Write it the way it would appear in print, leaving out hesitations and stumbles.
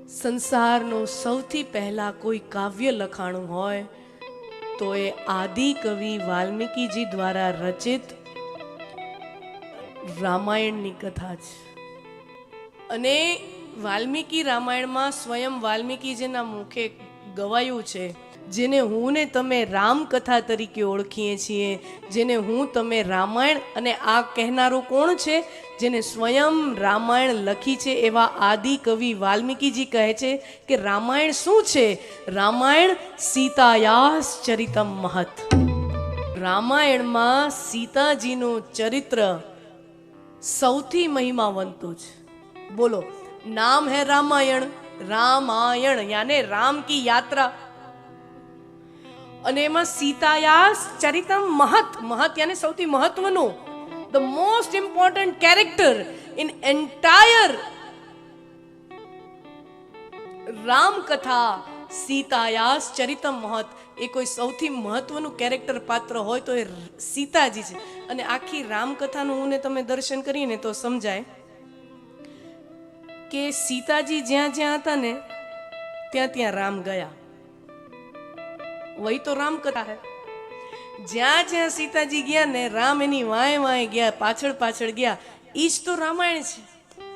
સંસારનું સૌથી પહેલા કોઈ કાવ્ય લખાણું હોય તો એ આદિ કવિ વાલ્મીકીજી દ્વારા રચિત રામાયણની કથા છે. અને વાલ્મીકી રામાયણમાં સ્વયં વાલ્મીકીજીના મુખે ગવાયું છે, જેને હું ને તમે રામકથા તરીકે ઓળખીએ છીએ, જેને હું તમે રામાયણ, અને આ કહેનારું કોણ છે? જેને સ્વયં રામાયણ લખી છે એવા આદિ કવિ વાલ્મીકીજી કહે છે કે રામાયણ શું છે? રામાયણ સીતાયાસ ચરિતમ મહત. રામાયણમાં સીતાજીનું ચરિત્ર સૌથી મહિમાવંતું છે. બોલો, નામ હૈ રામાયણ, રામાયણ यानी राम की यात्रा. અને એમાં સીતાયાસ ચરિતમ મહત, મહત यानी સૌથી મહત્વનું, the most important character in entire Ramkatha, સીતાયાસ ચરિતમ મહત. એ કોઈ સૌથી મહત્વનું કેરેક્ટર પાત્ર હોય તો એ સીતાજી છે. અને આખી રામકથાનું હું ને તમે દર્શન કરીને તો સમજાય કે સીતાજી જ્યાં જ્યાં હતા ને ત્યાં ત્યાં રામ ગયા. વહી તો રામ કથા હે. જ્યાં જ્યાં સીતાજી ગયા ને રામ એની વાય વાય ગયા, પાછળ પાછળ ગયા. ઈ જ તો રામાયણ છે.